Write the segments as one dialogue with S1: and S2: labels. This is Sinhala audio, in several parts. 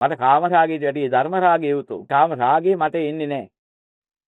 S1: මට කාම රාගයට වැඩි ධර්ම රාගය උතුම්. කාම රාගය මට එන්නේ නැහැ.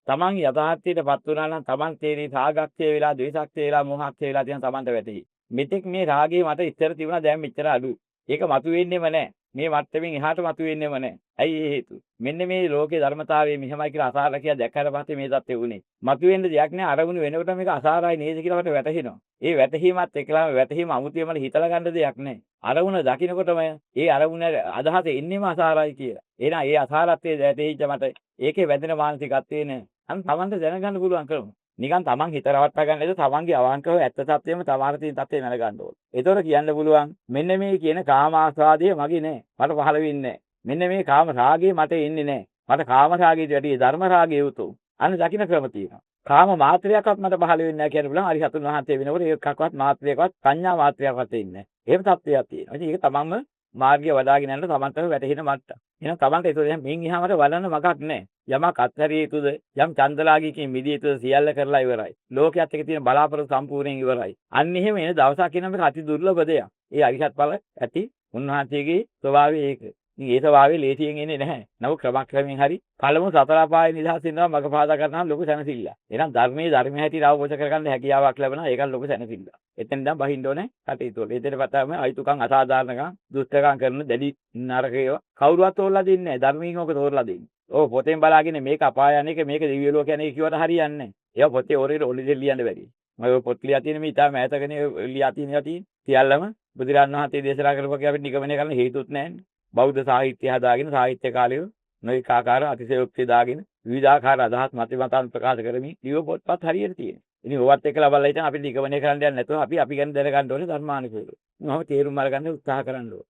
S1: තමන් යථාර්ථයටපත් වුණා නම් තමන් තේරි රාගක්ෂය වෙලා, ද්වේෂක්ෂය වෙලා, මෝහක්ෂය වෙලා තියෙන තමන්ට වැටහි. මෙතෙක් මේ රාගය මට ඉස්සර තිබුණා දැන් මෙච්චර අඩුයි. ඒක මතුවෙන්නේම නැහැ. මේ මට්ටමින් එහාට මතුවෙන්නේම නැහැ. ඇයි ඒ හේතුව? මෙන්න මේ ලෝකේ ධර්මතාවය මෙහෙමයි කියලා අසාර කියලා දැක්කට පස්සේ මේ தත්ත්වෙ උනේ. මතුවෙන්න දෙයක් නැහැ. අරමුණු වෙනකොට මේක අසාරයි නේද කියලා මට වැටහෙනවා. ඒ වැටහීමත් එක්කලාම වැටහීම අමුතිය මට හිතලා ගන්න දෙයක් නැහැ. අරමුණ දකින්නකොටම ඒ අරමුණ අදහස එන්නේම අසාරයි කියලා. එහෙනම් ඒ අසාරත්වයේ වැටහිච්ච මට ඒකේ වැදෙන මානසිකත්වේ නෑ. අන්න තමන්ට දැනගන්න පුළුවන් කරමු. නිකන් තමන් හිත රවට්ටා ගන්න නේද තමන්ගේ අවංකව ඇත්ත තත්ත්වෙම තමාර තියෙන තත්ත්වේ දැනගන්න ඕනේ. ඒතකොට කියන්න පුළුවන් මෙන්න මේ කියන කාම ආස්වාදය මගේ නෑ. මට පහළ වෙන්නේ නෑ. මෙන්න මේ කාම රාගය මට එන්නේ නෑ. මට කාම රාගයට වැඩි ධර්ම රාගය උතුම්. අන්න දකින්න ක්‍රම තියෙනවා. කාම මාත්‍රයක්වත් මට පහළ වෙන්නේ නැහැ කියන බුලන් අරිහතුන් වහන්සේ වෙනකොට ඒකක්වත් මාත්‍රයක්වත් සංඥා මාත්‍රයක්වත් එන්නේ නැහැ. එහෙම තත්ත්වයක් තියෙනවා. ඉතින් ඒක තමන්ම මාර්ගය වඩාගෙන යනකොට තමන්ටම වැටහෙන මට්ටම. එහෙනම් තමන්ට ඒක දැන් මින් එහාමට වඩන්න මගක් නැහැ. යමක් අත්හැරිය යුතුද යම් චන්දලාගීකින් මිදිය යුතුද සියල්ල කරලා ඉවරයි. ලෝකයේත් එක තියෙන බලාපොරොත්තු සම්පූර්ණයෙන් ඉවරයි. අන්න එහෙම එන දවසක් එන මේක අති දුර්ලභ දෙයක්. ඒ අරිහත් ඵල ඇති උන්වහන්සේගේ ස්වභාවය ඒක. ඉතින් ඒ ස්වභාවය ලේසියෙන් එන්නේ නැහැ. නමුත් ක්‍රමක්‍රමයෙන් හරි පළමු සතර අපායේ නිදහස් වෙනවා මග පාදා කරනවා ලොකු සැනසෙල්ල. එහෙනම් ධර්මයේ හැටියට අවබෝධ කරගන්න හැකියාවක් ලැබෙනවා. ඒකත් ලොකු සැනසෙල්ල. එතෙන් ඉඳන් බහින්න ඕනේ කටයුතු වල. ඒතර පතාම අයිතුකම් අසාධාරණකම් දුෂ්ටකම් කරන දැඩි නරකේව කවුරුවත් තෝරලා දෙන්නේ නැහැ. ධර්මයෙන් ඕක තෝරලා දෙන්නේ. ඔව් පොතෙන් බලාගෙන මේක අපාය යන එක මේක දිව්‍ය ලෝක යන එක කියවට හරියන්නේ නැහැ. ඒවා පොතේ ඔරේට ඔලිදෙල් ලියන්න බැරි. මම පොත් ලියා තියෙන මේ ඉතාලම ඈතකනේ ලියා තියෙනවා තියෙන්නේ. සියල්ලම බුදුරන් වහන්සේ දේශනා කරපුවා අපිට නිගමනය කරන්න හේතුත් නැහැ. බෞද්ධ සාහිත්‍ය හදාගෙන සාහිත්‍ය කාලයේ නොඑක ආකාර අතිශයෝක්ති දාගෙන විවිධාකාර අදහස් මතමතාන් ප්‍රකාශ කරමින් ලියව පොත්පත් හරියට තියෙනවා. ඉතින් ඕවත් එක්කලා බලලා ඉතින් අපිට නිගමනය කරන්න යන්නේ නැතුව අපි ගැන දැනගන්න ඕනේ ධර්මානුකූලව. මම තේරුම් අරගන්න උත්සාහ කරන්න ඕනේ.